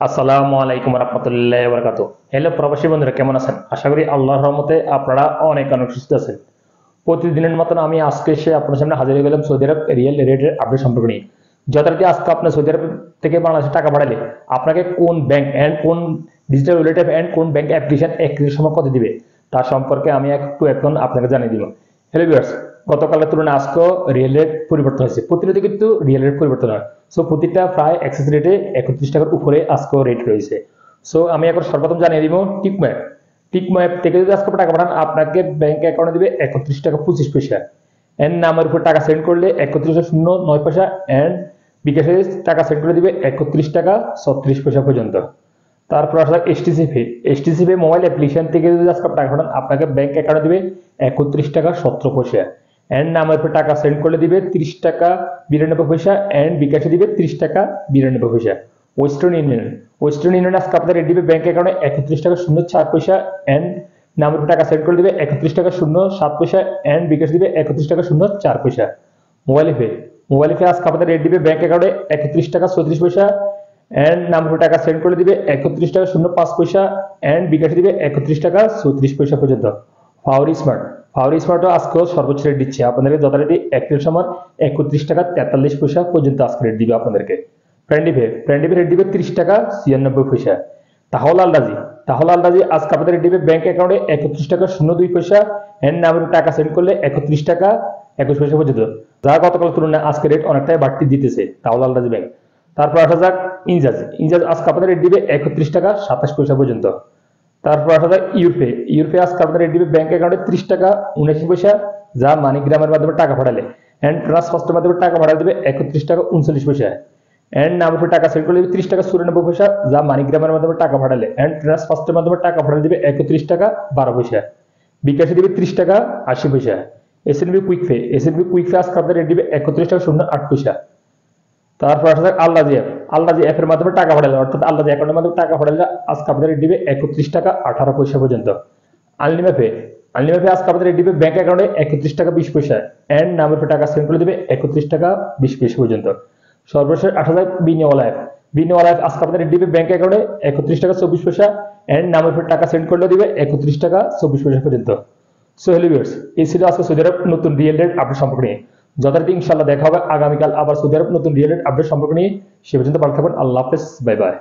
আসসালামু আলাইকুম রহমতুল্লাহ বরকাত। হ্যালো প্রবাসী বন্ধুরা, কেমন আছেন? আশা করি আল্লাহর রহমতে আপনারা অনেক অনেক সুস্থ আছেন। প্রতিদিনের মতন আমি আজকে এসে আপনার সামনে হাজির হয়ে গেলাম সৌদি আরব রিয়েল রেটের আপডেট সম্পর্কে নিয়ে। যথারীতি আজকে আপনার সৌদি আরব থেকে বাংলাদেশে টাকা পাঠালে আপনাকে কোন ব্যাংক অ্যান্ড কোন ডিজিটাল ওয়ালেট অ্যান্ড কোন ব্যাংক অ্যাপ্লিকেশন এক সময় কত দিবে তার সম্পর্কে আমি একটু এখন আপনাকে জানিয়ে দিব। হ্যালো ভিউয়ার্স, গতকালের তুলনায় আজকেও রিয়েল রেট পরিবর্তন হয়েছে। প্রতিনিয়ত কিন্তু রিয়েল রেট পরিবর্তন হয়। সো প্রতিটা প্রায় এক্সেস রেটে 31 টাকার উপরে আজকেও রেট রয়েছে। সো আমি এখন সর্বপ্রথম জানিয়ে দিব টিকম্যাপ। টিকম্যাপ থেকে যদি আজকে টাকা পাঠান আপনাকে ব্যাংক অ্যাকাউন্টে দিবে 31 টাকা 25 পয়সা। এন্ড নামের উপর টাকা সেন্ড করলে 31.09 পয়সা এন্ড বিকাশে টাকা সেন্ড করে দিবে 31 টাকা 36 পয়সা পর্যন্ত। তারপর আসলে STC pay. STC pay mobile application থেকে যদি আজকে টাকা পাঠান আপনাকে ব্যাংক অ্যাকাউন্টে দিবে 31 টাকা 17 পয়সা। এন্ড নামের উপর টাকা সেন্ড করলে দিবে 30 টাকা 92 পয়সা এন্ড বিকাশে দিবে 30 টাকা 92 পয়সা। Western union. ওয়েস্টার্ন ইউনিয়ন আজকে আপনাদের রেট দিবে ব্যাংক অ্যাকাউন্টে 31 টাকা 04 পয়সা এন্ড নামের উপর টাকা সেন্ড করে দিবে 31 টাকা 07 পয়সা এন্ড বিকাশ দিবে 31 টাকা 04 পয়সা। Mobile pay. মোবাইল পে আজকে আপনাদের রেট দিবে ব্যাংক অ্যাকাউন্টে 31 টাকা 34 পয়সা এন্ড নামের উপর টাকা সেন্ড করে দিবে 31 টাকা 05 পয়সা এন্ড বিকাশে দিবে 31 টাকা 34 পয়সা পর্যন্ত। ফাওরি স্মার্ট। ফাওরি স্মার্টও আজকেও সর্বোচ্চ রেট দিচ্ছে আপনাদেরকে, যথারীতি একটির সমান 31 টাকা 43 পয়সা পর্যন্ত আজকে রেট দিবে আপনাদেরকে। Friendly pay. Friendly pay rate দিবে 30 টাকা 96 পয়সা। তাহলে আলরাজি। তাহলে আলরাজি আজকে আপনাদের রেট দিবে ব্যাংক অ্যাকাউন্টে 31 টাকা 02 পয়সা এন্ড নামের টাকা সেন্ড করলে 31 টাকা 21 পয়সা পর্যন্ত, যা গতকাল তুলনায় আজকে রেট অনেকটাই বাড়তি দিতেছে তাহলে আলরাজি ব্যাংক। তারপর আসা যাক ইনজাজ। ইনজাজ আজকে আপনাদের রেট দিবে 31 টাকা 27 পয়সা পর্যন্ত। তারপর আসা যাক ইউরপে। ইউরপে আজকে আপনাদের রেট দিবে ব্যাংক অ্যাকাউন্টে 30 টাকা 79 পয়সা, যা মানিগ্রামের মাধ্যমে টাকা পাঠালে এন্ড ট্রান্সফারের মাধ্যমে টাকা পাঠালে দিবে 31 টাকা 39 পয়সা এন্ড নামের উপর টাকা সেন্ড করলে দিবে 30 টাকা 94 পয়সা, যা মানিগ্রামের মাধ্যমে টাকা পাঠালে এন্ড ট্রান্সফারের মাধ্যমে টাকা পাঠালে দিবে 31 টাকা 12 পয়সা। বিকাশে দিবে 30 টাকা 80 পয়সা। SNB quick pay. SNB quick pay আজকে আপনাদের রেট দিবে 31 টাকা 08 পয়সা। তারপর আসা যাক আল্লাজি অ্যাপ। আল্লাজি অ্যাপের মাধ্যমে টাকা পাঠালে অর্থাৎ আল্লাজি অ্যাকাউন্টের মাধ্যমে টাকা পাঠালে আজকে আপনাদের রেট দিবে 31 টাকা 18 পয়সা পর্যন্ত। আনলিমা পে। আনলিমা পে আজকে আপনাদের রেট দিবে ব্যাংক অ্যাকাউন্টে 31 টাকা 20 পয়সা এন্ড নামের উপর টাকা সেন্ড করে দিবে 31 টাকা 20 পয়সা পর্যন্ত। সর্বশেষ 8000 বিনিওয়ালা অ্যাপ। বিনিওয়ালা অ্যাপ আজকে আপনাদের রেট দিবে ব্যাংক অ্যাকাউন্টে 31 টাকা 24 পয়সা এন্ড নামের উপর টাকা সেন্ড করলে দিবে 31 টাকা 24 পয়সা পর্যন্ত। সো হ্যালো ভিউয়ার্স, এই ছিল আজকে সৌদি আরব নতুন রিয়েল রেট আপডেট সম্পর্কে নিয়ে। যথারীতি ইনশাআল্লাহ দেখা হবে আগামীকাল আবার সৌদি আরব নতুন রিয়েল রেট আপডেট সম্পর্কে নিয়ে। সে পর্যন্ত ভালো থাকবেন। আল্লাহ হাফেজ, বাই বাই।